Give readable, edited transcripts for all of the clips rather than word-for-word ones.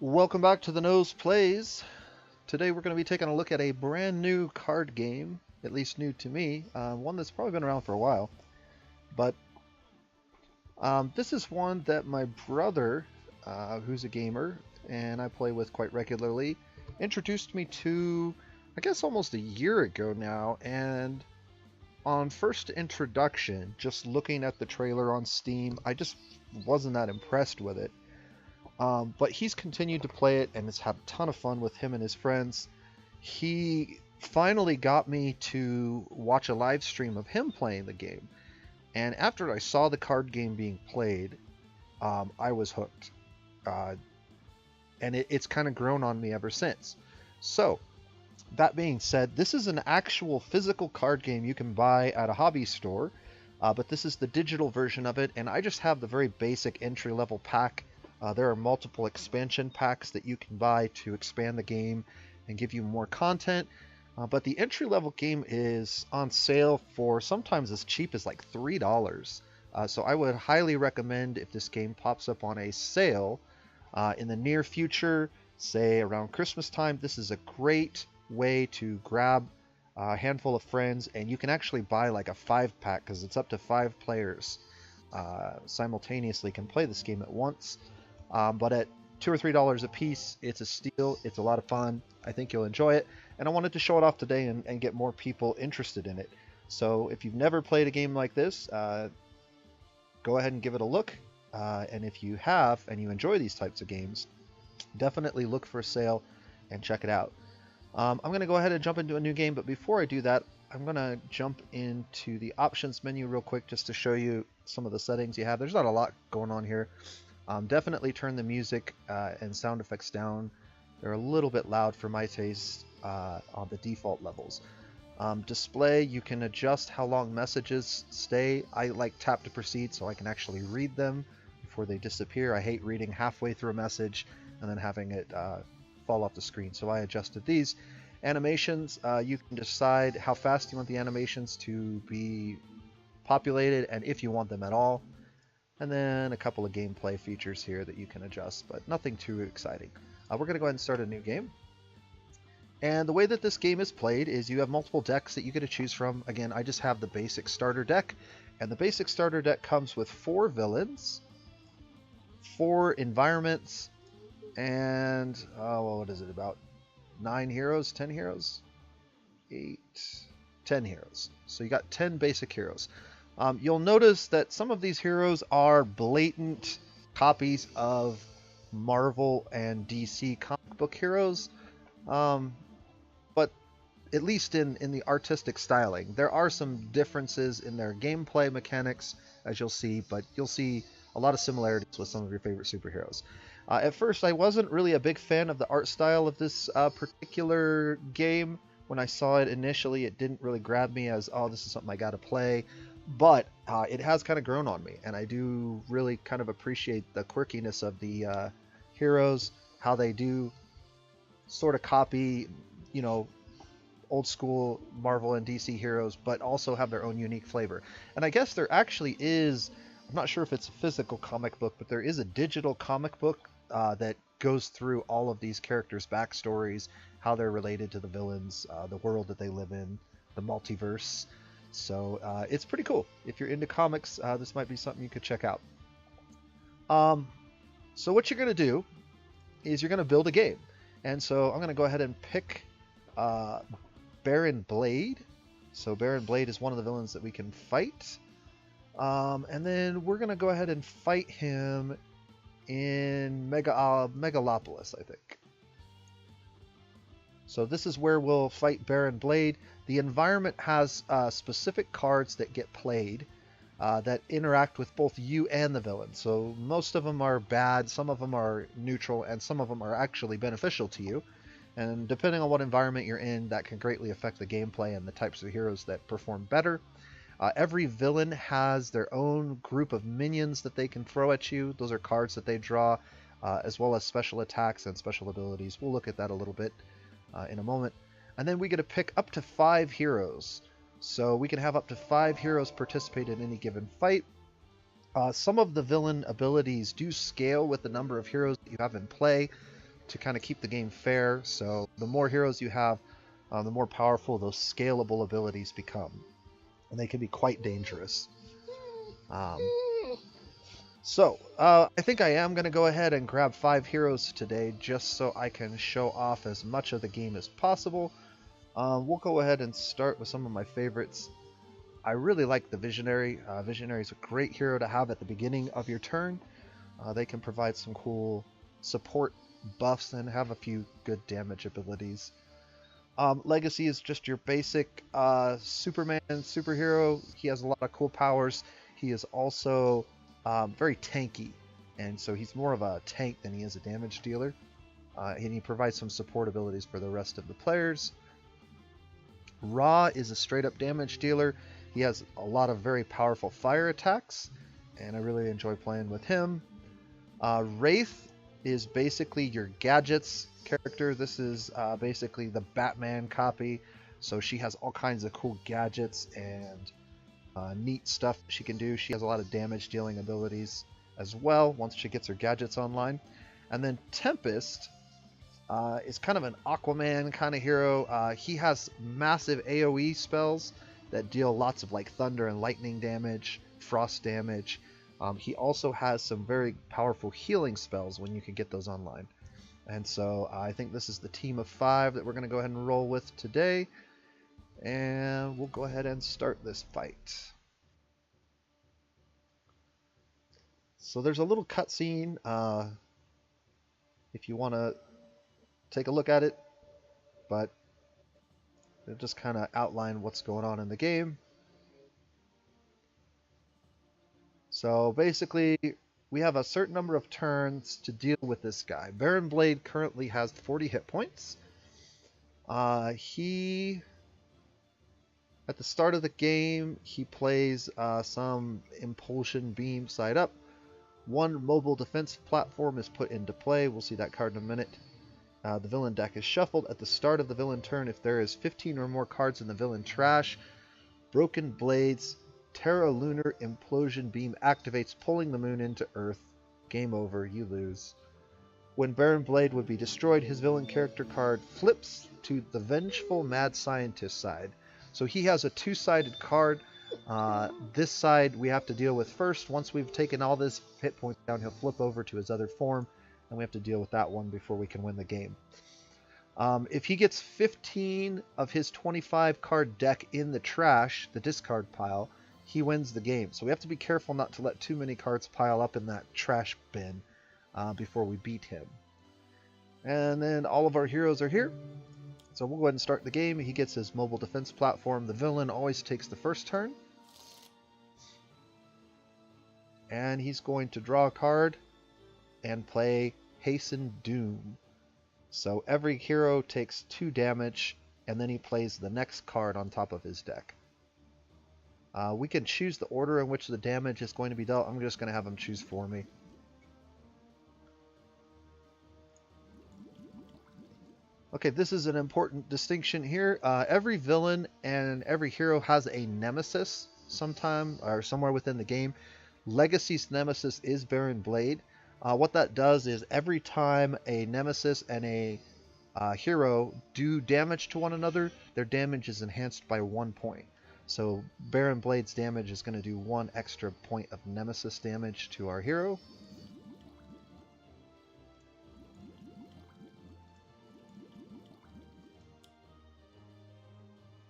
Welcome back to the Nose Plays. Today we're going to be taking a look at a brand new card game, at least new to me, one that's probably been around for a while. But this is one that my brother, who's a gamer and I play with quite regularly, introduced me to, I guess almost a year ago now. And on first introduction, just looking at the trailer on Steam, I just wasn't that impressed with it. But he's continued to play it and has had a ton of fun with him and his friends. He finally got me to watch a live stream of him playing the game. And after I saw the card game being played, I was hooked. And it's kind of grown on me ever since. So, that being said, this is an actual physical card game you can buy at a hobby store. But this is the digital version of it, and I just have the very basic entry-level pack. There are multiple expansion packs that you can buy to expand the game and give you more content. But the entry-level game is on sale for sometimes as cheap as like $3. So I would highly recommend, if this game pops up on a sale in the near future, say around Christmas time, this is a great way to grab a handful of friends, and you can actually buy like a 5-pack because it's up to 5 players simultaneously can play this game at once. But at $2 or $3 a piece, it's a steal. It's a lot of fun. I think you'll enjoy it. And I wanted to show it off today and get more people interested in it. So if you've never played a game like this, go ahead and give it a look. And if you have and you enjoy these types of games, definitely look for a sale and check it out. I'm going to go ahead and jump into a new game. But before I do that, I'm going to jump into the options menu real quick just to show you some of the settings you have. There's not a lot going on here. Definitely turn the music and sound effects down. They're a little bit loud for my taste on the default levels. Display, you can adjust how long messages stay. I like tap to proceed so I can actually read them before they disappear. I hate reading halfway through a message and then having it fall off the screen, so I adjusted these. Animations, you can decide how fast you want the animations to be populated and if you want them at all. And then a couple of gameplay features here that you can adjust, but nothing too exciting. We're going to go ahead and start a new game. And the way that this game is played is you have multiple decks that you get to choose from. Again, I just have the basic starter deck. And the basic starter deck comes with 4 villains, 4 environments, and, well, what is it, about 9 heroes, 10 heroes? 8, 10 heroes. So you got 10 basic heroes. You'll notice that some of these heroes are blatant copies of Marvel and DC comic book heroes, but at least in the artistic styling. There are some differences in their gameplay mechanics, as you'll see, but you'll see a lot of similarities with some of your favorite superheroes. At first, I wasn't really a big fan of the art style of this particular game. When I saw it initially, it didn't really grab me as, oh, this is something I gotta play. But it has kind of grown on me, and I do really kind of appreciate the quirkiness of the heroes, how they do sort of copy, you know, old school Marvel and DC heroes, but also have their own unique flavor. And I guess there actually is, I'm not sure if it's a physical comic book, but there is a digital comic book that goes through all of these characters' backstories, how they're related to the villains, the world that they live in, the multiverse. So it's pretty cool. If you're into comics, this might be something you could check out. So what you're going to do is you're going to build a game. And so I'm going to go ahead and pick Baron Blade. So Baron Blade is one of the villains that we can fight. And then we're going to go ahead and fight him in Megalopolis, I think. So this is where we'll fight Baron Blade. The environment has specific cards that get played that interact with both you and the villain. So most of them are bad, some of them are neutral, and some of them are actually beneficial to you. And depending on what environment you're in, that can greatly affect the gameplay and the types of heroes that perform better. Every villain has their own group of minions that they can throw at you. Those are cards that they draw, as well as special attacks and special abilities. We'll look at that a little bit in a moment. And then we get to pick up to 5 heroes. So we can have up to 5 heroes participate in any given fight. Some of the villain abilities do scale with the number of heroes that you have in play. to kind of keep the game fair. So the more heroes you have, the more powerful those scalable abilities become, and they can be quite dangerous. Um, I think I am going to go ahead and grab 5 heroes today just so I can show off as much of the game as possible. We'll go ahead and start with some of my favorites. I really like the Visionary. Visionary is a great hero to have at the beginning of your turn. They can provide some cool support buffs and have a few good damage abilities. Legacy is just your basic Superman superhero. He has a lot of cool powers. He is also very tanky, and so he's more of a tank than he is a damage dealer. And he provides some support abilities for the rest of the players. Ra is a straight up damage dealer. He has a lot of very powerful fire attacks, and I really enjoy playing with him. Wraith is basically your gadgets character. This is basically the Batman copy, so she has all kinds of cool gadgets and neat stuff she can do. She has a lot of damage dealing abilities as well once she gets her gadgets online. And then Tempest is kind of an Aquaman kind of hero. He has massive AoE spells that deal lots of like thunder and lightning damage, frost damage. He also has some very powerful healing spells when you can get those online. And so I think this is the team of 5 that we're going to go ahead and roll with today. And we'll go ahead and start this fight. So there's a little cutscene if you want to take a look at it, but it'll just kind of outline what's going on in the game. So basically, we have a certain number of turns to deal with this guy. Baron Blade currently has 40 hit points. He, at the start of the game, he plays some Impulsion Beam side up. One mobile defense platform is put into play. We'll see that card in a minute. The villain deck is shuffled at the start of the villain turn. If there is 15 or more cards in the villain trash, Broken Blades Terra Lunar Implosion Beam activates, pulling the moon into Earth. Game over, you lose. When Baron Blade would be destroyed, his villain character card flips to the Vengeful Mad Scientist side. So he has a 2-sided card. This side we have to deal with first. Once we've taken all this hit points down, he'll flip over to his other form, and we have to deal with that one before we can win the game. If he gets 15 of his 25 card deck in the trash, the discard pile, he wins the game. So we have to be careful not to let too many cards pile up in that trash bin before we beat him. And then all of our heroes are here. So we'll go ahead and start the game. He gets his mobile defense platform. The villain always takes the first turn. And he's going to draw a card and play Hasten Doom. So every hero takes 2 damage, and then he plays the next card on top of his deck. We can choose the order in which the damage is going to be dealt. I'm just going to have him choose for me. Okay, this is an important distinction here. Every villain and every hero has a nemesis sometime or somewhere within the game. Legacy's nemesis is Baron Blade. What that does is every time a nemesis and a hero do damage to one another, their damage is enhanced by 1 point. So Baron Blade's damage is going to do 1 extra point of nemesis damage to our hero.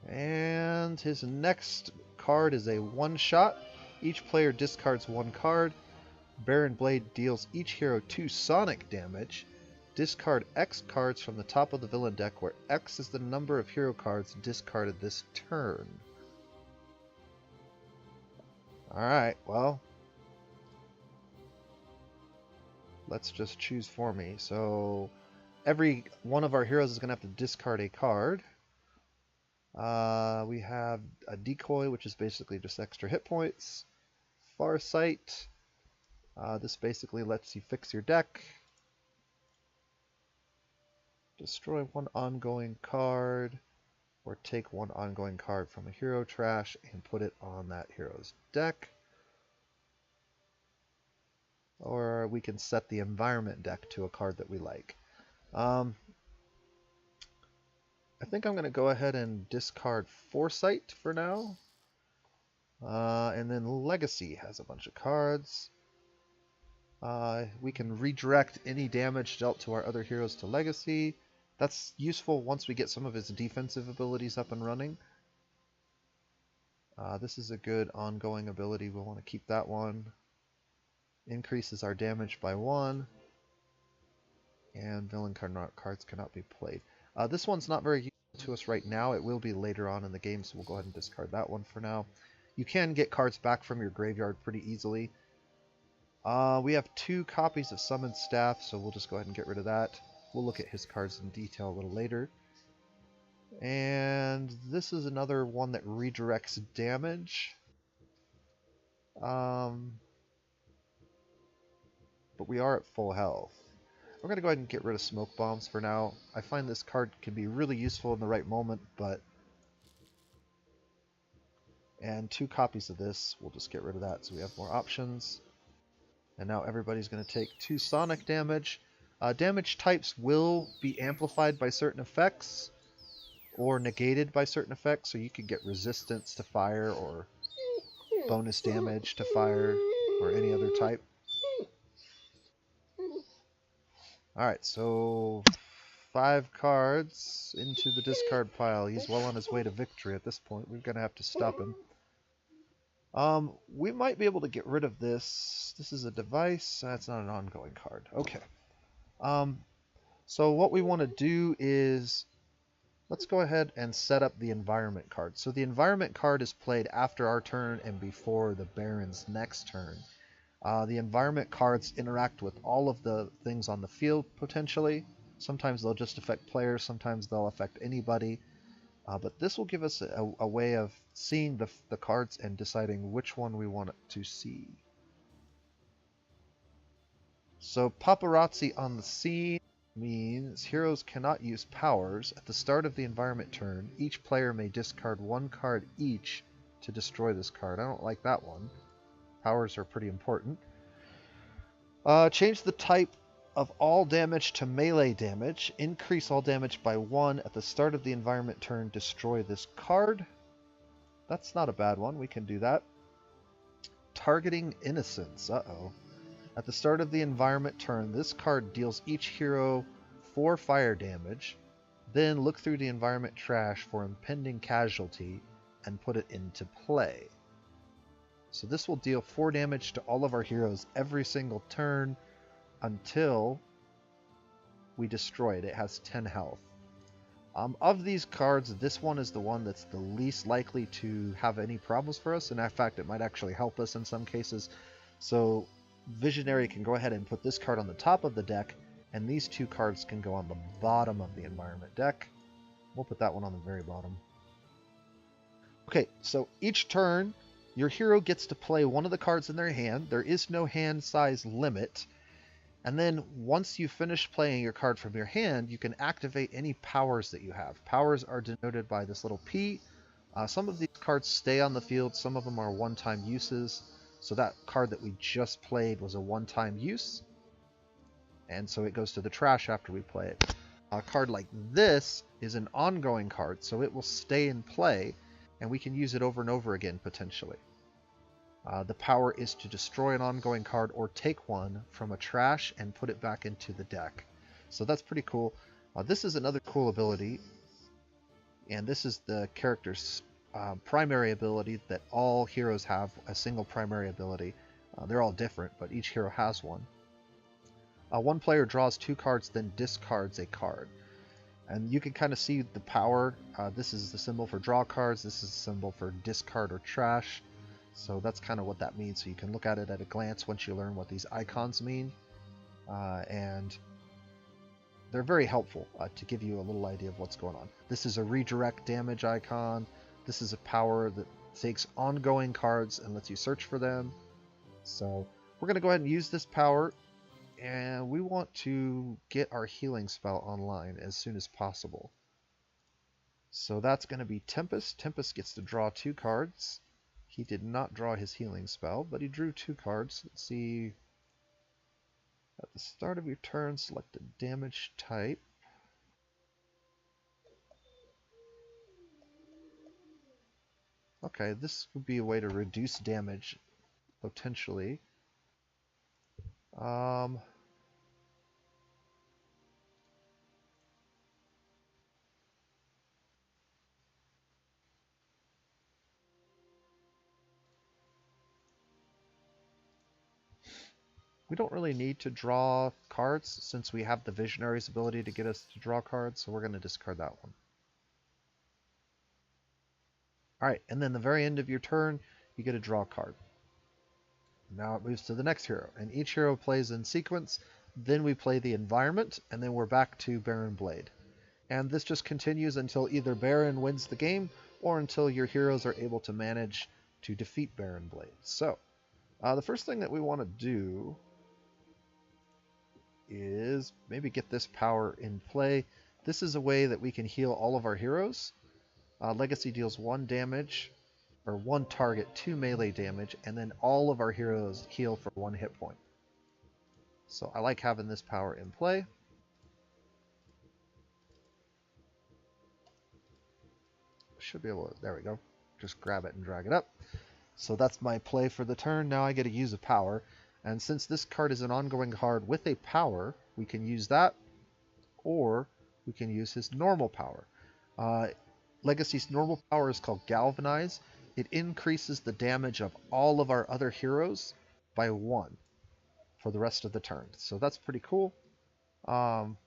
And his next card is a 1-shot. Each player discards 1 card. Baron Blade deals each hero 2 sonic damage. Discard X cards from the top of the villain deck, where X is the number of hero cards discarded this turn. Alright, well, let's just choose for me. So every one of our heroes is going to have to discard a card. We have a Decoy, which is basically just extra hit points. Farsight. This basically lets you fix your deck. Destroy 1 ongoing card, or take 1 ongoing card from a hero trash and put it on that hero's deck. Or we can set the environment deck to a card that we like. Um, I think I'm going to go ahead and discard Foresight for now. And then Legacy has a bunch of cards. We can redirect any damage dealt to our other heroes to Legacy. That's useful once we get some of his defensive abilities up and running. This is a good ongoing ability. We'll want to keep that one. Increases our damage by 1. And villain cards cannot be played. This one's not very useful to us right now. It will be later on in the game, so we'll go ahead and discard that one for now. You can get cards back from your graveyard pretty easily. We have 2 copies of Summoned Staff, so we'll just go ahead and get rid of that. We'll look at his cards in detail a little later. And this is another one that redirects damage. But we are at full health. We're going to go ahead and get rid of Smoke Bombs for now. I find this card can be really useful in the right moment, but... And 2 copies of this, we'll just get rid of that so we have more options. And now everybody's going to take 2 sonic damage. Damage types will be amplified by certain effects, or negated by certain effects, so you can get resistance to fire, or bonus damage to fire, or any other type. Alright, so 5 cards into the discard pile. He's well on his way to victory at this point. We're going to have to stop him. We might be able to get rid of this. This is a device. That's not an ongoing card. Okay. So what we want to do is, let's go ahead and set up the environment card. So the environment card is played after our turn and before the Baron's next turn. The environment cards interact with all of the things on the field, potentially. Sometimes they'll just affect players, sometimes they'll affect anybody. But this will give us a way of seeing the cards and deciding which one we want to see. So Paparazzi on the scene means heroes cannot use powers. At the start of the environment turn, each player may discard 1 card each to destroy this card. I don't like that one. Powers are pretty important. Change the type of all damage to melee damage. Increase all damage by 1 at the start of the environment turn. Destroy this card. That's not a bad one. We can do that. Targeting Innocence. Uh-oh. At the start of the environment turn, this card deals each hero 4 fire damage. Then look through the environment trash for impending casualty and put it into play. So this will deal 4 damage to all of our heroes every single turn until we destroy it. It has 10 health. Of these cards, this one is the one that's the least likely to have any problems for us, and in fact it might actually help us in some cases. So Visionary can go ahead and put this card on the top of the deck, and these 2 cards can go on the bottom of the environment deck. We'll put that one on the very bottom. Okay, so each turn your hero gets to play one of the cards in their hand. There is no hand size limit. And then once you finish playing your card from your hand, you can activate any powers that you have. Powers are denoted by this little P. Some of these cards stay on the field. Some of them are one-time uses. So that card that we just played was a one-time use. And so it goes to the trash after we play it. A card like this is an ongoing card, so it will stay in play, and we can use it over and over again, potentially. The power is to destroy an ongoing card or take one from a trash and put it back into the deck. So that's pretty cool. This is another cool ability, and this is the character's primary ability that all heroes have, a single primary ability. They're all different, but each hero has one. One player draws 2 cards, then discards a card. And you can kind of see the power. This is the symbol for draw cards. This is the symbol for discard or trash. So that's kind of what that means. So you can look at it at a glance once you learn what these icons mean. And they're very helpful to give you a little idea of what's going on. This is a redirect damage icon. This is a power that takes ongoing cards and lets you search for them. So we're going to go ahead and use this power. And we want to get our healing spell online as soon as possible. So that's going to be Tempest. Tempest gets to draw 2 cards. He did not draw his healing spell, but he drew 2 cards. Let's see. At the start of your turn, select a damage type. Okay, this would be a way to reduce damage, potentially. Um, we don't really need to draw cards since we have the Visionary's ability to get us to draw cards, so we're going to discard that one. Alright, and then the very end of your turn, you get a draw card. Now it moves to the next hero, and each hero plays in sequence. Then we play the environment, and then we're back to Baron Blade. And this just continues until either Baron wins the game, or until your heroes are able to manage to defeat Baron Blade. So, the first thing that we want to do is maybe get this power in play. This is a way that we can heal all of our heroes. Legacy deals 1 damage, or 1 target, 2 melee damage, and then all of our heroes heal for 1 hit point. So I like having this power in play. Should be able to, there we go. Just grab it and drag it up. So that's my play for the turn. Now I get to use a power. And since this card is an ongoing card with a power, we can use that, or we can use his normal power. Legacy's normal power is called Galvanize. It increases the damage of all of our other heroes by 1 for the rest of the turn. So that's pretty cool. On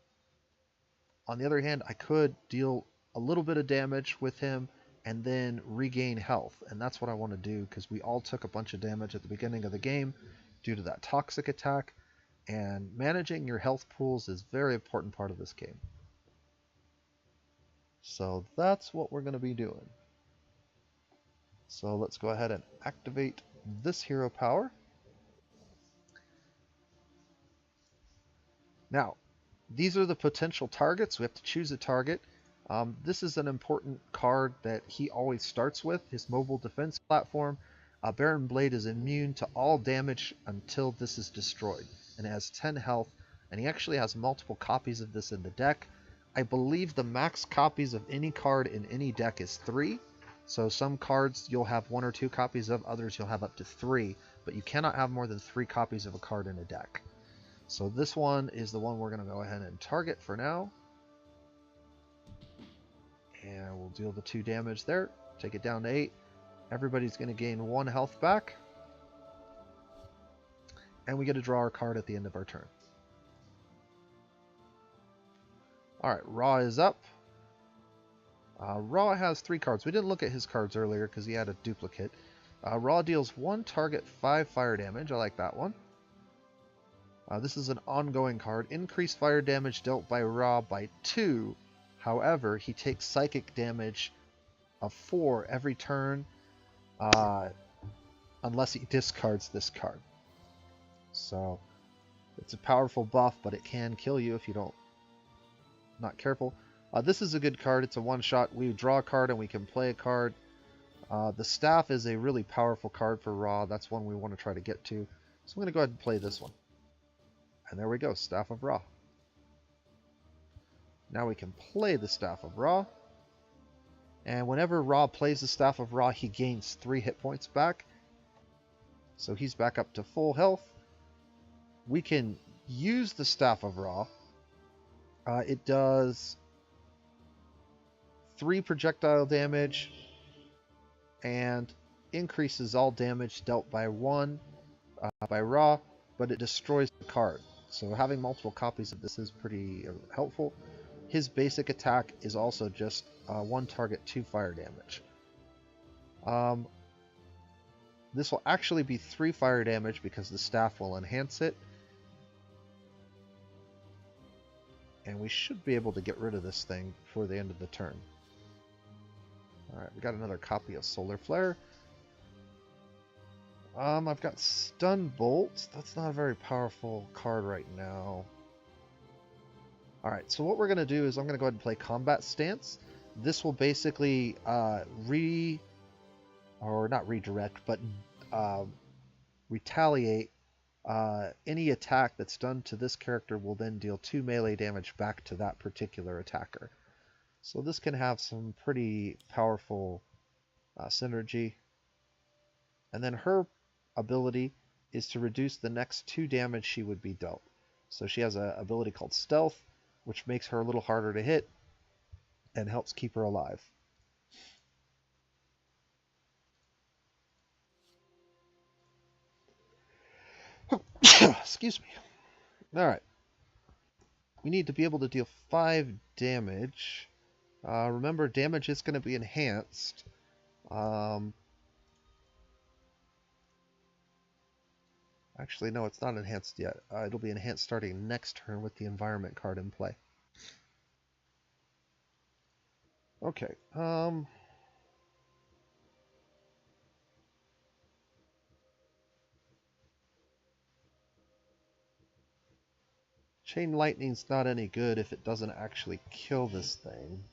the other hand, I could deal a little bit of damage with him and then regain health. And that's what I want to do because we all took a bunch of damage at the beginning of the game due to that toxic attack. And managing your health pools is a very important part of this game. So that's what we're going to be doing. So let's go ahead and activate this hero power. Now, these are the potential targets. We have to choose a target. This is an important card that he always starts with, his mobile defense platform. Baron Blade is immune to all damage until this is destroyed, and it has 10 health, and he actually has multiple copies of this in the deck. I believe the max copies of any card in any deck is 3. So some cards you'll have 1 or 2 copies of, others you'll have up to 3, but you cannot have more than 3 copies of a card in a deck. So this one is the one we're going to go ahead and target for now. And we'll deal the 2 damage there, take it down to 8. Everybody's going to gain 1 health back. And we get to draw our card at the end of our turn. Alright, Ra is up. Ra has 3 cards. We didn't look at his cards earlier because he had a duplicate. Ra deals 1 target 5 fire damage. I like that one. This is an ongoing card. Increased fire damage dealt by Ra by 2. However, he takes psychic damage of 4 every turn unless he discards this card. So it's a powerful buff, but it can kill you if you don't not careful. This is a good card. It's a one-shot. We draw a card and we can play a card. The staff is a really powerful card for Ra. That's one we want to try to get to. So I'm going to go ahead and play this one. And there we go, Staff of Ra. Now we can play the Staff of Ra. And whenever Ra plays the Staff of Ra, he gains 3 hit points back. So he's back up to full health. We can use the Staff of Ra. It does 3 projectile damage and increases all damage dealt by 1 by Ra, but it destroys the card. So having multiple copies of this is pretty helpful. His basic attack is also just 1 target 2 fire damage. This will actually be 3 fire damage because the staff will enhance it. And we should be able to get rid of this thing before the end of the turn. Alright, we got another copy of Solar Flare. I've got Stun Bolt. That's not a very powerful card right now. Alright, so what we're going to do is I'm going to go ahead and play Combat Stance. This will basically not redirect, but retaliate any attack that's done to this character will then deal 2 melee damage back to that particular attacker. So this can have some pretty powerful synergy. And then her ability is to reduce the next 2 damage she would be dealt. So she has an ability called Stealth, which makes her a little harder to hit and helps keep her alive. Excuse me. Alright. We need to be able to deal 5 damage. Remember, damage is going to be enhanced. Actually, no, it's not enhanced yet. It'll be enhanced starting next turn with the environment card in play. Okay. Chain Lightning's not any good if it doesn't actually kill this thing.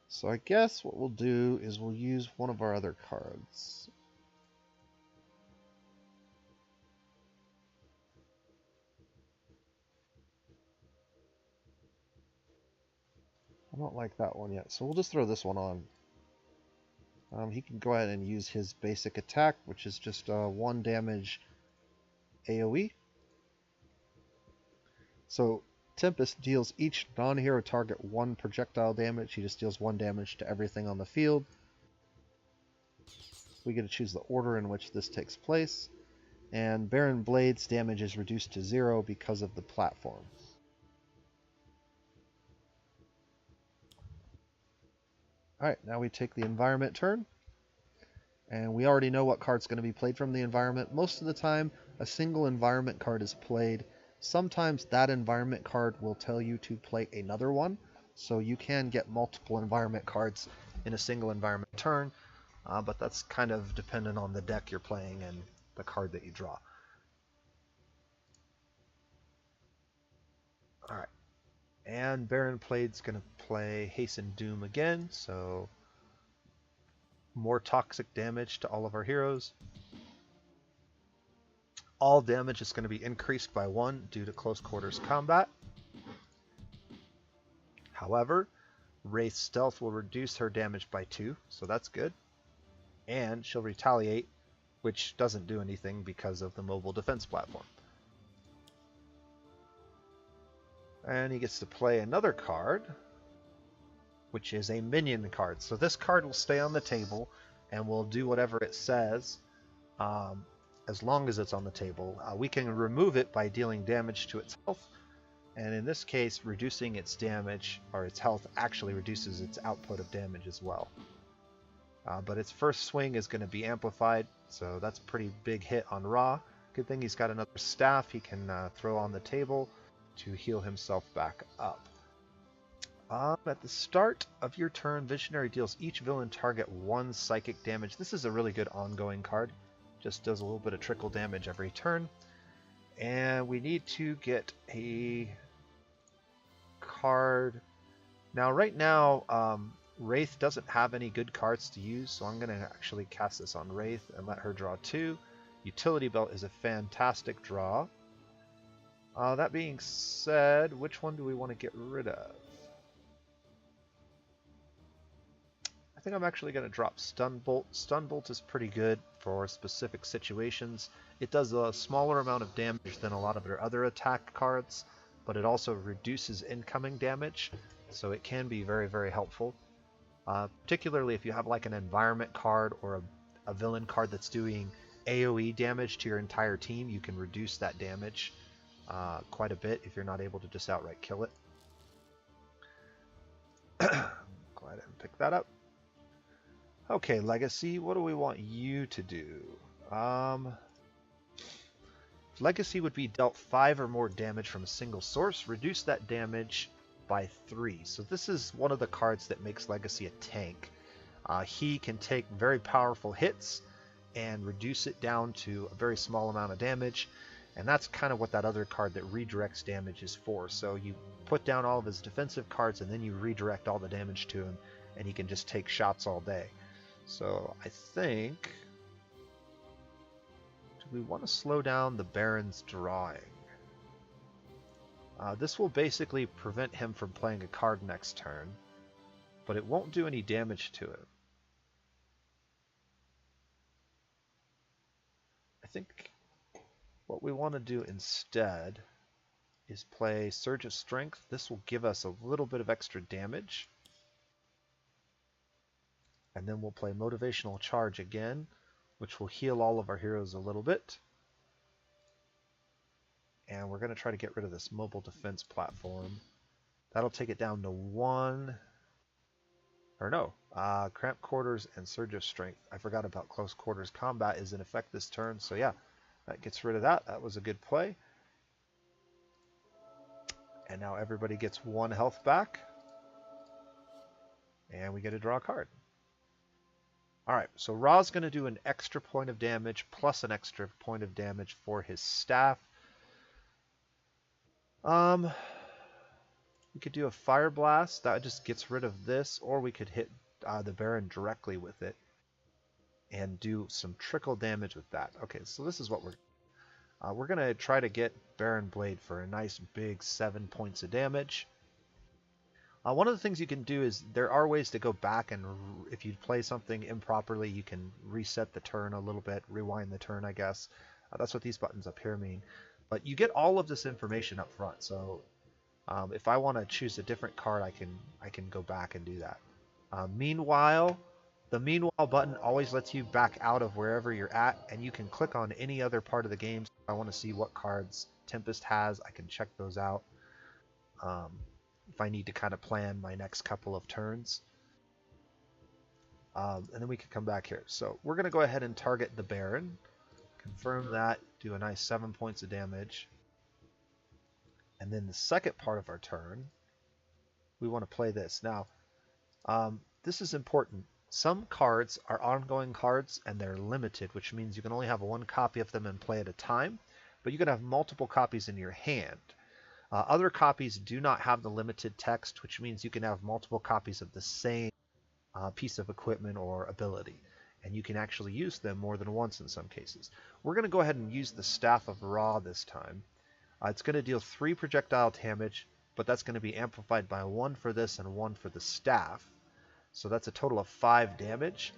So I guess what we'll do is we'll use one of our other cards. I don't like that one yet, so we'll just throw this one on. He can go ahead and use his basic attack, which is just 1 damage AoE. So Tempest deals each non-hero target 1 projectile damage. He just deals 1 damage to everything on the field. We get to choose the order in which this takes place. And Baron Blade's damage is reduced to 0 because of the platform. Alright, now we take the environment turn. And we already know what card's going to be played from the environment. Most of the time, a single environment card is played. Sometimes that environment card will tell you to play another one. So you can get multiple environment cards in a single environment turn. But that's kind of dependent on the deck you're playing and the card that you draw. Alright. And Baron Blade's going to play Hasten Doom again, so more toxic damage to all of our heroes. All damage is going to be increased by 1 due to close quarters combat. However, Wraith's Stealth will reduce her damage by 2, so that's good. And she'll retaliate, which doesn't do anything because of the mobile defense platform. And he gets to play another card, which is a minion card. So this card will stay on the table and will do whatever it says as long as it's on the table. We can remove it by dealing damage to its health. And in this case, reducing its damage or its health actually reduces its output of damage as well. But its first swing is going to be amplified, so that's a pretty big hit on Ra. Good thing he's got another staff he can throw on the table to heal himself back up. At the start of your turn, Visionary deals each villain target 1 psychic damage. This is a really good ongoing card. Just does a little bit of trickle damage every turn. And we need to get a card. Now, right now, Wraith doesn't have any good cards to use, so I'm going to actually cast this on Wraith and let her draw 2. Utility Belt is a fantastic draw. That being said, which one do we want to get rid of? I think I'm actually going to drop Stun Bolt. Stun Bolt is pretty good for specific situations. It does a smaller amount of damage than a lot of their other attack cards, but it also reduces incoming damage, so it can be very, very helpful. Particularly if you have like an environment card or a villain card that's doing AoE damage to your entire team, you can reduce that damage quite a bit if you're not able to just outright kill it. Go ahead and pick that up. Okay, Legacy, what do we want you to do? Legacy would be dealt 5 or more damage from a single source. Reduce that damage by 3. So this is one of the cards that makes Legacy a tank. He can take very powerful hits and reduce it down to a very small amount of damage. And that's kind of what that other card that redirects damage is for. So you put down all of his defensive cards and then you redirect all the damage to him, and he can just take shots all day. So I think... do we want to slow down the Baron's drawing? This will basically prevent him from playing a card next turn, but it won't do any damage to it. I think what we want to do instead is play Surge of Strength. This will give us a little bit of extra damage. And then we'll play Motivational Charge again, which will heal all of our heroes a little bit. And we're going to try to get rid of this mobile defense platform. That'll take it down to 1. Or no, Cramped Quarters and Surge of Strength. I forgot about Close Quarters Combat is in effect this turn, so yeah, that gets rid of that. That was a good play. And now everybody gets 1 health back. And we get to draw a card. Alright, so Ra's going to do an extra point of damage plus an extra point of damage for his staff. We could do a Fire Blast. That just gets rid of this. Or we could hit the Baron directly with it and do some trickle damage with that. Okay, so this is what we're going to try to get Baron Blade for a nice big 7 points of damage. One of the things you can do is there are ways to go back, and if you play something improperly, you can reset the turn a little bit, rewind the turn, I guess. That's what these buttons up here mean. But you get all of this information up front, so if I want to choose a different card, I can go back and do that. Meanwhile, the Meanwhile button always lets you back out of wherever you're at, and you can click on any other part of the game. If I want to see what cards Tempest has, I can check those out. If I need to kind of plan my next couple of turns. And then we can come back here. So we're going to go ahead and target the Baron. Confirm that, do a nice 7 points of damage. And then the second part of our turn, we want to play this. Now, this is important. Some cards are ongoing cards and they're limited, which means you can only have 1 copy of them and play at a time, but you can have multiple copies in your hand. Other copies do not have the limited text, which means you can have multiple copies of the same piece of equipment or ability, and you can actually use them more than once in some cases. We're going to go ahead and use the Staff of Ra this time. It's going to deal 3 projectile damage, but that's going to be amplified by 1 for this and 1 for the staff. So that's a total of 5 damage,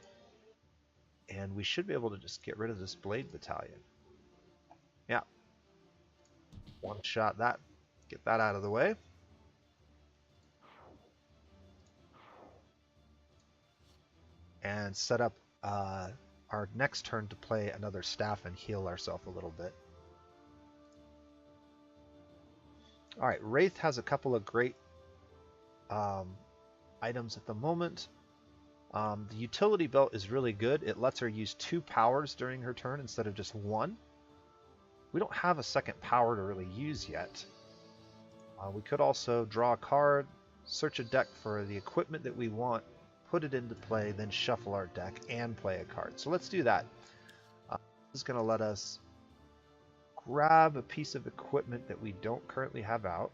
and we should be able to just get rid of this Blade Battalion. Yeah. One shot that. Get that out of the way. And set up our next turn to play another staff and heal ourselves a little bit. Alright, Wraith has a couple of great items at the moment. The utility belt is really good. It lets her use 2 powers during her turn instead of just 1. We don't have a second power to really use yet. We could also draw a card, search a deck for the equipment that we want, put it into play, then shuffle our deck and play a card. So let's do that. This is going to let us grab a piece of equipment that we don't currently have out.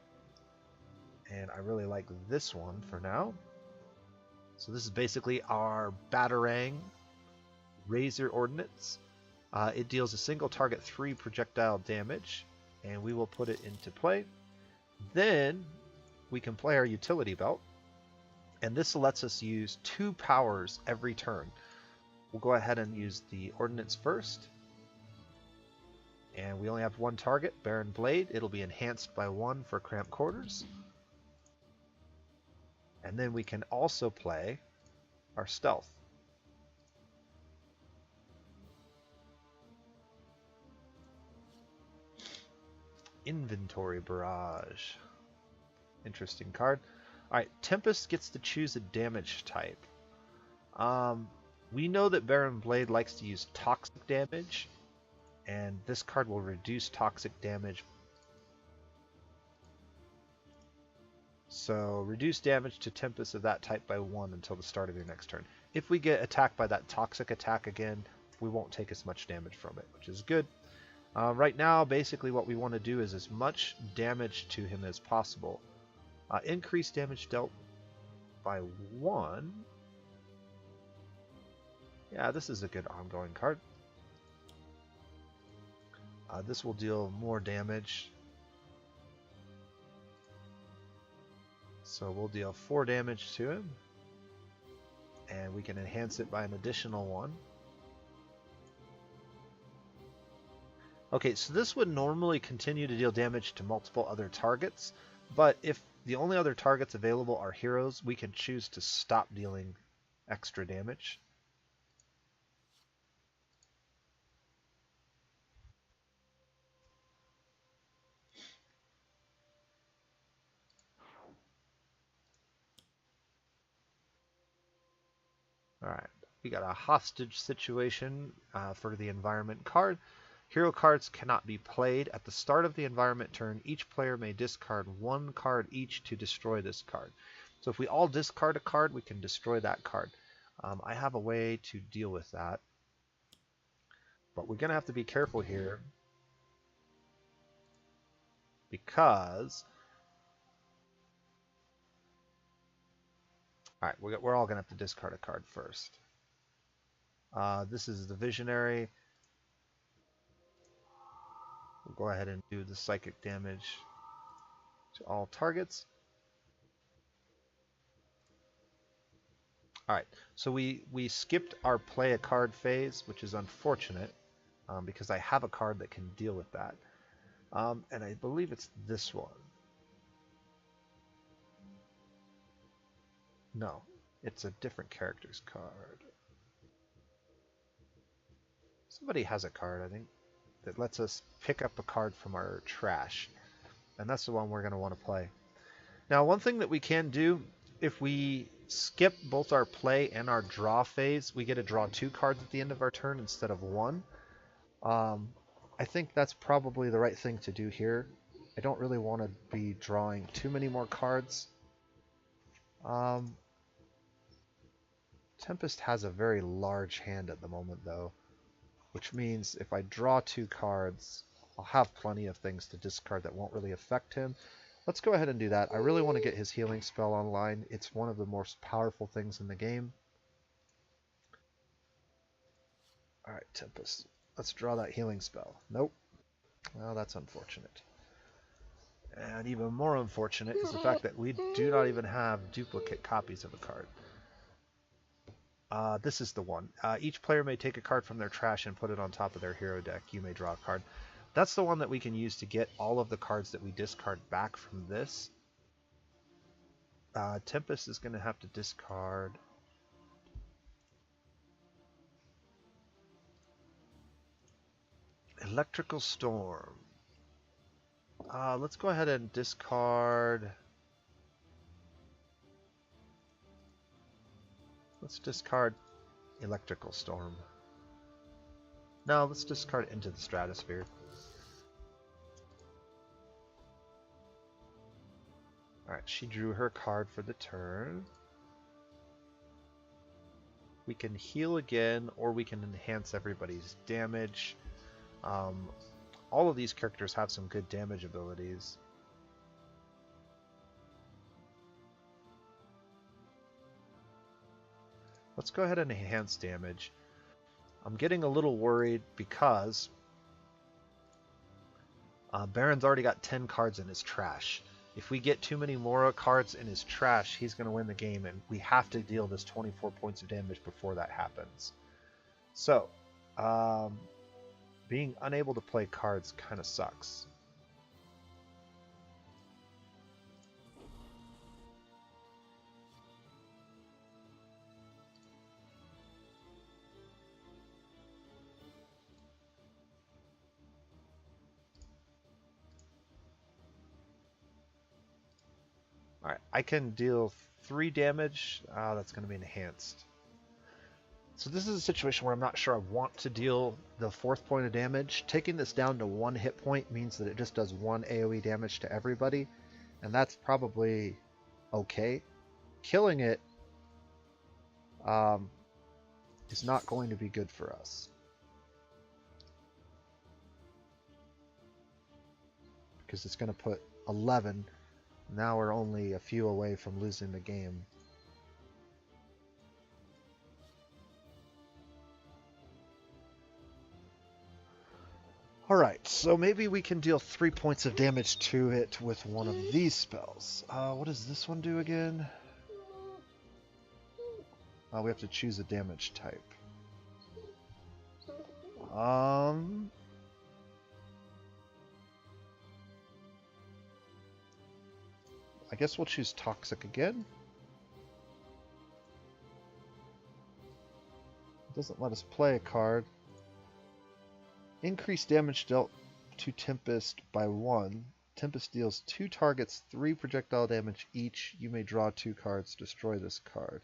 And I really like this one for now. So this is basically our Batarang Razor Ordnance. It deals a single target 3 projectile damage, and we will put it into play. Then we can play our utility belt, and this lets us use 2 powers every turn. We'll go ahead and use the Ordnance first, and we only have 1 target, Baron Blade. It'll be enhanced by 1 for Cramped Quarters. And then we can also play our Stealth. Inventory Barrage. Interesting card. Alright, Tempest gets to choose a damage type. We know that Baron Blade likes to use toxic damage, and this card will reduce toxic damage. So reduce damage to Tempest of that type by 1 until the start of your next turn. If we get attacked by that toxic attack again, we won't take as much damage from it, which is good. Right now, basically what we want to do is as much damage to him as possible. Increase damage dealt by 1. Yeah, this is a good ongoing card. This will deal more damage. So we'll deal 4 damage to him. And we can enhance it by an additional 1. Okay, so this would normally continue to deal damage to multiple other targets, but if the only other targets available are heroes, we can choose to stop dealing extra damage. Alright, we got a hostage situation for the environment card. Hero cards cannot be played. At the start of the environment turn, each player may discard 1 card each to destroy this card. So if we all discard a card, we can destroy that card. I have a way to deal with that. But we're going to have to be careful here. Because... Alright, we're all going to have to discard a card first. This is the Visionary. We'll go ahead and do the psychic damage to all targets. Alright, so we skipped our play a card phase, which is unfortunate, because I have a card that can deal with that. And I believe it's this one. No, it's a different character's card. Somebody has a card, I think, that lets us pick up a card from our trash. And that's the one we're going to want to play. Now, one thing that we can do, if we skip both our play and our draw phase, we get to draw 2 cards at the end of our turn instead of 1. I think that's probably the right thing to do here. I don't really want to be drawing too many more cards. Tempest has a very large hand at the moment, though, which means if I draw 2 cards, I'll have plenty of things to discard that won't really affect him. Let's go ahead and do that. I really want to get his healing spell online. It's one of the most powerful things in the game. Alright, Tempest. Let's draw that healing spell. Nope. Well, that's unfortunate. And even more unfortunate is the fact that we do not even have duplicate copies of a card. This is the one. Each player may take a card from their trash and put it on top of their hero deck. You may draw a card. That's the one that we can use to get all of the cards that we discard back from this. Tempest is going to have to discard... Electrical Storm. Let's go ahead and discard... Let's discard Electrical Storm. No, let's discard Into the Stratosphere. Alright, she drew her card for the turn. We can heal again, or we can enhance everybody's damage. All of these characters have some good damage abilities. Let's go ahead and enhance damage. I'm getting a little worried because Baron's already got 10 cards in his trash. If we get too many more cards in his trash, he's going to win the game, and we have to deal this 24 points of damage before that happens. So, being unable to play cards kind of sucks. Alright, I can deal 3 damage. That's going to be enhanced. So this is a situation where I'm not sure I want to deal the 4th point of damage. Taking this down to 1 hit point means that it just does 1 AoE damage to everybody, and that's probably okay. Killing it is not going to be good for us. Because it's going to put 11. Now we're only a few away from losing the game. Alright, so maybe we can deal 3 points of damage to it with one of these spells. What does this one do again? We have to choose a damage type. I guess we'll choose Toxic again. It doesn't let us play a card. Increase damage dealt to Tempest by 1. Tempest deals 2 targets 3 projectile damage each. You may draw 2 cards. Destroy this card.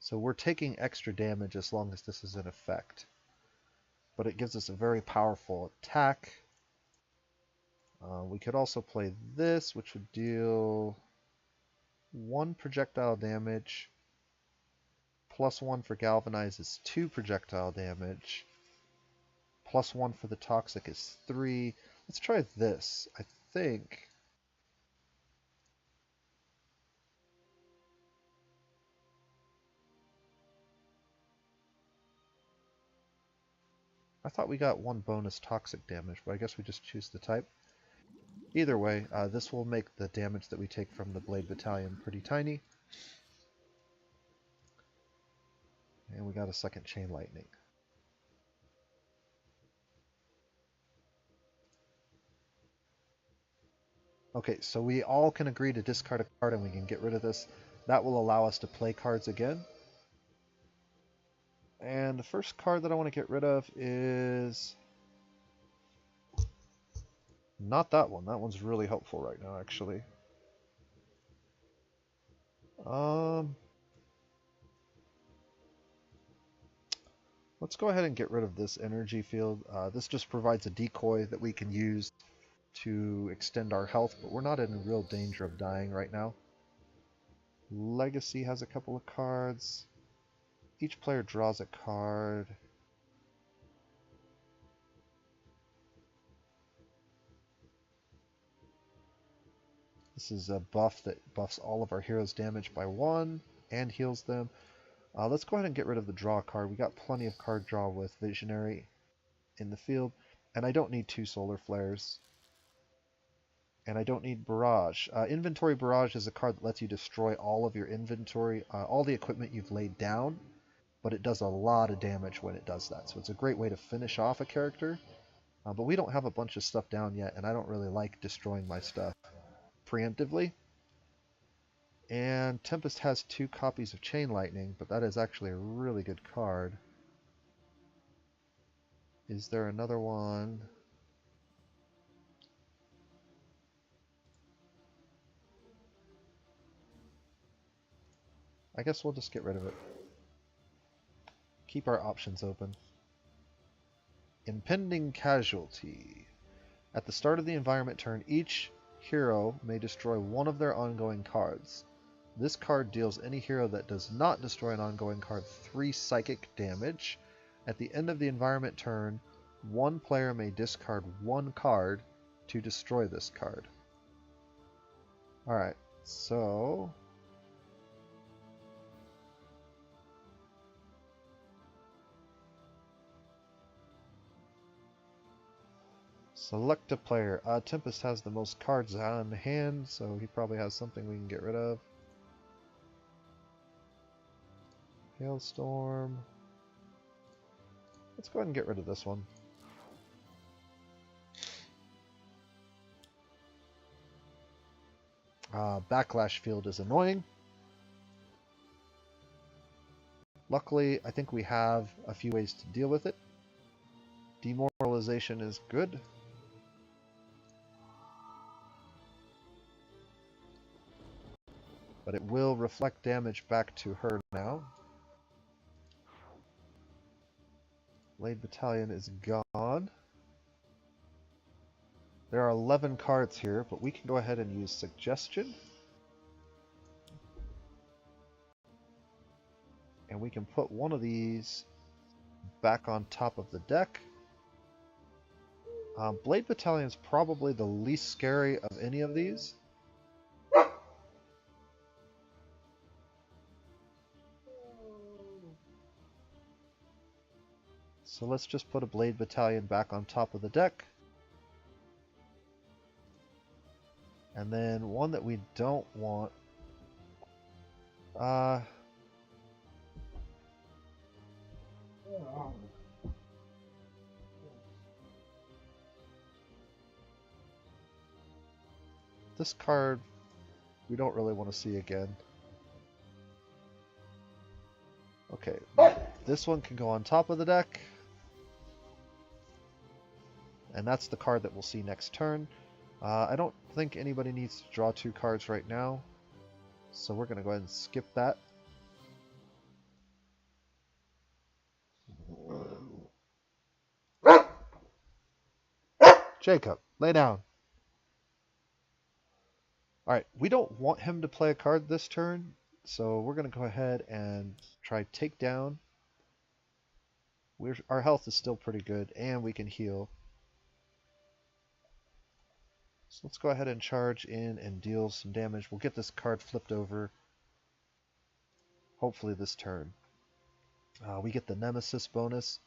So we're taking extra damage as long as this is in effect. But it gives us a very powerful attack. We could also play this, which would deal 1 projectile damage. +1 for Galvanize is 2 projectile damage. +1 for the Toxic is 3. Let's try this. I think... I thought we got 1 bonus Toxic damage, but I guess we just choose the type. Either way, this will make the damage that we take from the Blade Battalion pretty tiny. And we got a second Chain Lightning. Okay, so we all can agree to discard a card and we can get rid of this. That will allow us to play cards again. And the first card that I want to get rid of is... not that one. That one's really helpful right now, actually. Let's go ahead and get rid of this energy field. This just provides a decoy that we can use to extend our health, but we're not in real danger of dying right now. Legacy has a couple of cards. Each player draws a card. This is a buff that buffs all of our heroes' damage by 1 and heals them. Let's go ahead and get rid of the draw card. We got plenty of card draw with Visionary in the field, and I don't need 2 Solar Flares. And I don't need Barrage. Inventory Barrage is a card that lets you destroy all of your inventory, all the equipment you've laid down, but it does a lot of damage when it does that. So it's a great way to finish off a character. But we don't have a bunch of stuff down yet, and I don't really like destroying my stuff preemptively. And Tempest has 2 copies of Chain Lightning, but that is actually a really good card. Is there another one? I guess we'll just get rid of it. Keep our options open. Impending Casualty. At the start of the environment turn, each hero may destroy one of their ongoing cards. This card deals any hero that does not destroy an ongoing card 3 psychic damage. At the end of the environment turn, one player may discard 1 card to destroy this card. Alright, so... select a player. Tempest has the most cards on hand, so he probably has something we can get rid of. Hailstorm. Let's go ahead and get rid of this one. Backlash field is annoying. Luckily, I think we have a few ways to deal with it. Demoralization is good. But it will reflect damage back to her now. Blade Battalion is gone. There are 11 cards here, but we can go ahead and use Suggestion. And we can put one of these back on top of the deck. Blade Battalion is probably the least scary of any of these. So let's just put a Blade Battalion back on top of the deck. And then one that we don't want. This card we don't really want to see again. Okay, this one can go on top of the deck. And that's the card that we'll see next turn. I don't think anybody needs to draw 2 cards right now. So we're going to go ahead and skip that. Jacob, lay down. Alright, we don't want him to play a card this turn. So we're going to go ahead and try Takedown. Our health is still pretty good, and we can heal. So let's go ahead and charge in and deal some damage. We'll get this card flipped over, hopefully this turn. We get the Nemesis bonus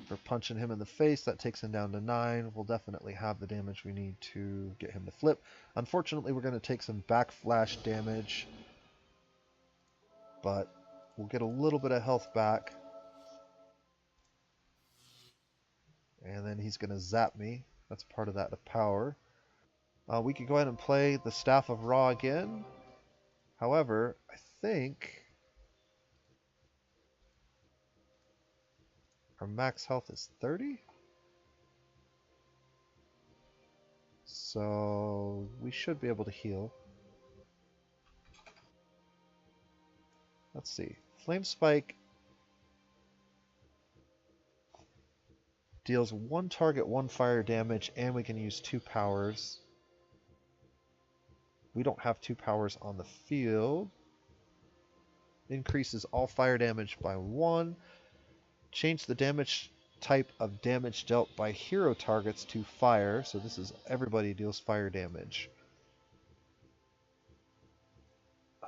for punching him in the face. That takes him down to 9. We'll definitely have the damage we need to get him to flip. Unfortunately, we're going to take some backflash damage, but we'll get a little bit of health back. And then he's going to zap me. That's part of that power. We can go ahead and play the Staff of Ra again. However, I think our max health is 30. So we should be able to heal. Let's see. Flame Spike deals 1 target 1 fire damage, and we can use 2 powers. We don't have 2 powers on the field. Increases all fire damage by 1. Change the damage type of damage dealt by hero targets to fire. So this is everybody deals fire damage.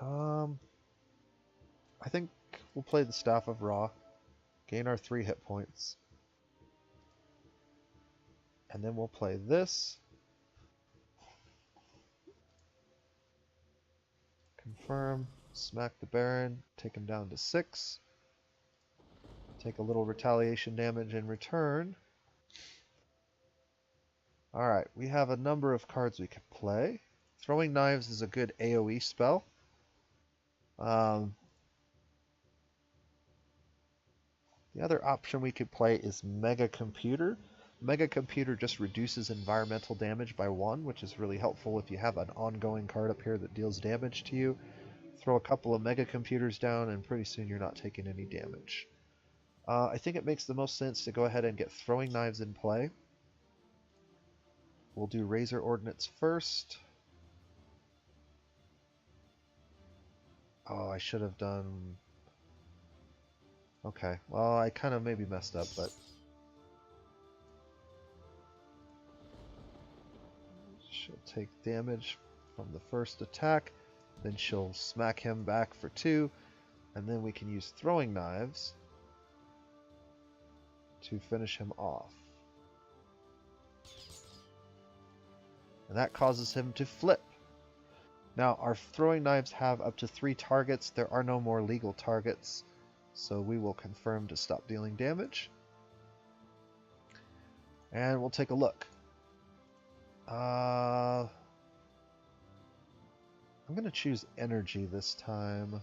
I think we'll play the Staff of Ra. Gain our 3 hit points. And then we'll play this. Confirm. Smack the Baron. Take him down to 6. Take a little retaliation damage in return. Alright, we have a number of cards we can play. Throwing Knives is a good AoE spell. The other option we could play is Mega Computer. Mega Computer just reduces environmental damage by 1, which is really helpful if you have an ongoing card up here that deals damage to you. Throw a couple of Mega Computers down and pretty soon you're not taking any damage. I think it makes the most sense to go ahead and get Throwing Knives in play. We'll do Razor Ordnance first. Oh, I should have done... Okay, well, I kind of maybe messed up, but... She'll take damage from the first attack, then she'll smack him back for 2, and then we can use Throwing Knives to finish him off. And that causes him to flip. Now, our Throwing Knives have up to 3 targets. There are no more legal targets, so we will confirm to stop dealing damage. And we'll take a look. I'm going to choose Energy this time.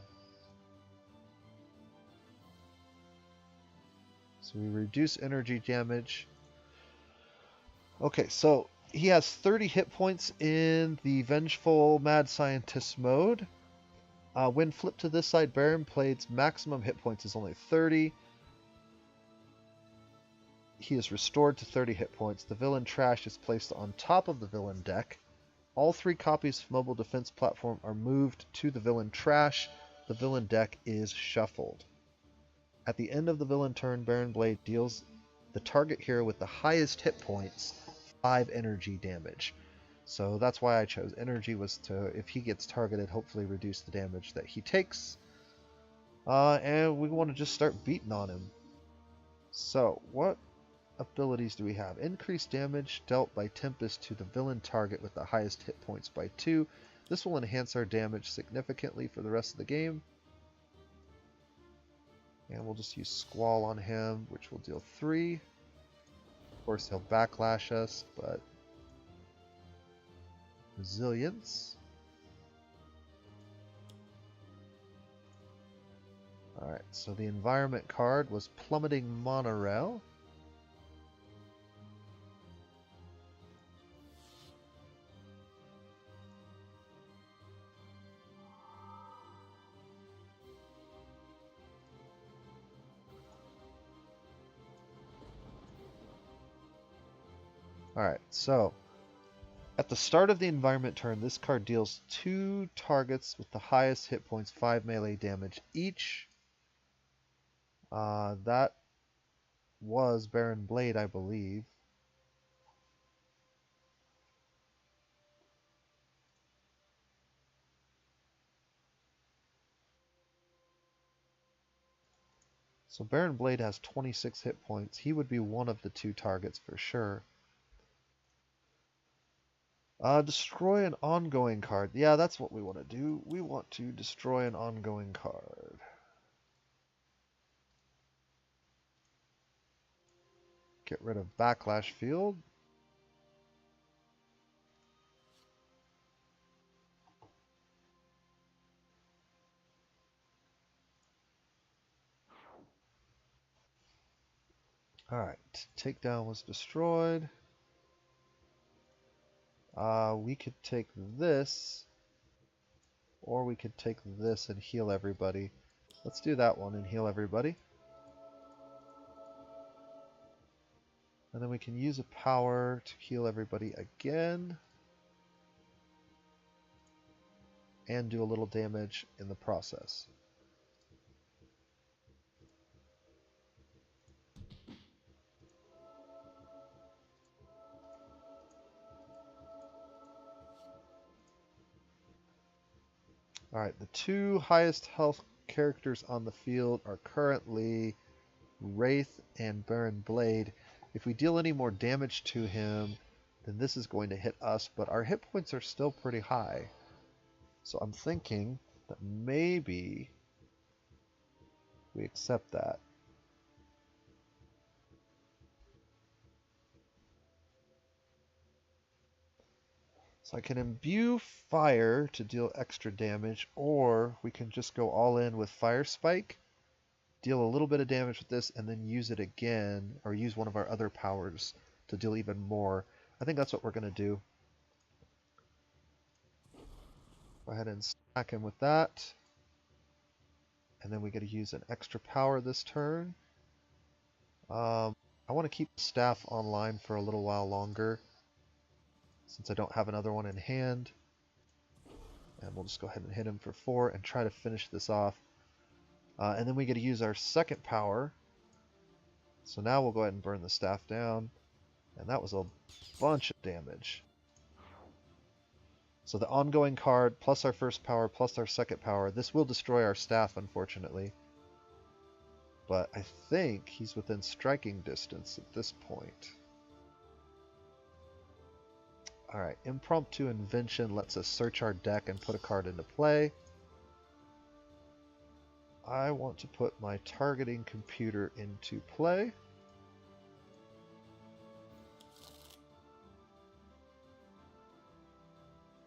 So we reduce energy damage. Okay, so he has 30 hit points in the Vengeful Mad Scientist mode. When flipped to this side, Baron Blade's maximum hit points is only 30. He is restored to 30 hit points. The villain trash is placed on top of the villain deck. All 3 copies of Mobile Defense Platform are moved to the villain trash. The villain deck is shuffled. At the end of the villain turn, Baron Blade deals the target hero with the highest hit points 5 energy damage. So that's why I chose energy, was to, if he gets targeted, hopefully reduce the damage that he takes. And we want to just start beating on him. So, what abilities do we have? Increased damage dealt by Tempest to the villain target with the highest hit points by 2. This will enhance our damage significantly for the rest of the game. And we'll just use Squall on him, which will deal 3. Of course, he'll backlash us, but resilience. Alright, so the environment card was Plummeting Monorail. Alright, so at the start of the environment turn, this card deals 2 targets with the highest hit points 5 melee damage each. That was Baron Blade, I believe. So Baron Blade has 26 hit points. He would be one of the 2 targets for sure. Destroy an ongoing card. Yeah, that's what we want to do. We want to destroy an ongoing card. Get rid of Backlash Field. Alright, Takedown was destroyed. We could take this, or we could take this and heal everybody. Let's do that one and heal everybody. And then we can use a power to heal everybody again. And do a little damage in the process. Alright, the 2 highest health characters on the field are currently Wraith and Baron Blade. If we deal any more damage to him, then this is going to hit us, but our hit points are still pretty high. So I'm thinking that maybe we accept that. So I can imbue fire to deal extra damage, or we can just go all in with Fire Spike, deal a little bit of damage with this, and then use it again, or use one of our other powers to deal even more. I think that's what we're going to do. Go ahead and smack him with that. And then we get to use an extra power this turn. I want to keep the staff online for a little while longer, since I don't have another one in hand. And we'll just go ahead and hit him for 4 and try to finish this off. And then we get to use our second power. So now we'll go ahead and burn the staff down. And that was a bunch of damage. So the ongoing card, plus our first power, plus our second power. This will destroy our staff, unfortunately. But I think he's within striking distance at this point. Alright, Impromptu Invention lets us search our deck and put a card into play. I want to put my targeting computer into play.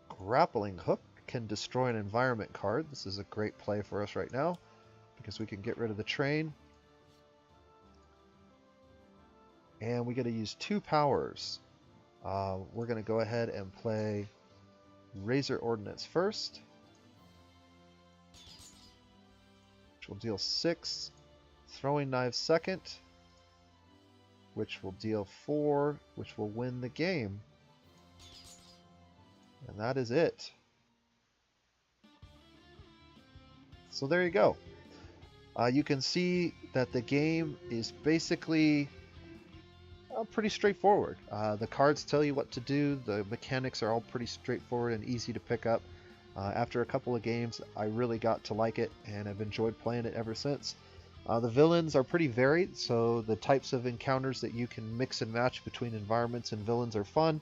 Grappling Hook can destroy an environment card. This is a great play for us right now, because we can get rid of the train. And we get to use 2 powers. We're going to go ahead and play Razor Ordnance first, which will deal 6. Throwing Knives second, which will deal 4, which will win the game. And that is it. So there you go. You can see that the game is basically pretty straightforward. The cards tell you what to do. The mechanics are all pretty straightforward and easy to pick up. After a couple of games, I really got to like it, and I've enjoyed playing it ever since. The villains are pretty varied, so the types of encounters that you can mix and match between environments and villains are fun.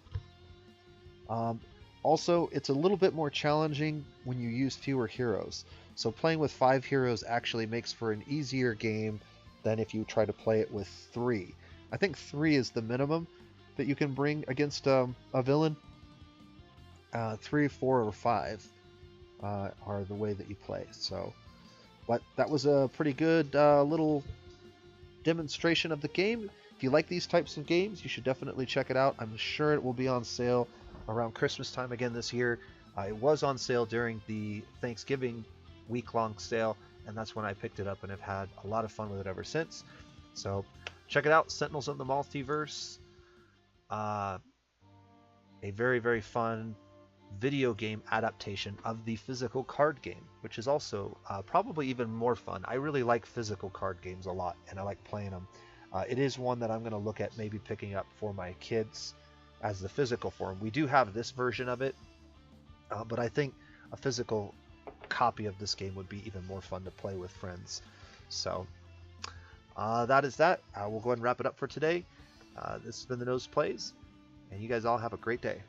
Um, Also, it's a little bit more challenging when you use fewer heroes. So playing with 5 heroes actually makes for an easier game than if you try to play it with 3. I think 3 is the minimum that you can bring against a villain. 3, 4, or 5 are the way that you play. So, but that was a pretty good little demonstration of the game. If you like these types of games, you should definitely check it out. I'm sure it will be on sale around Christmas time again this year. It was on sale during the Thanksgiving week-long sale, and that's when I picked it up and have had a lot of fun with it ever since. So check it out, Sentinels of the Multiverse. A very, very fun video game adaptation of the physical card game, which is also probably even more fun. I really like physical card games a lot, and I like playing them. It is one that I'm going to look at maybe picking up for my kids as the physical form. We do have this version of it, but I think a physical copy of this game would be even more fun to play with friends. So that is that. We'll go ahead and wrap it up for today. This has been The Nose Plays, and you guys all have a great day.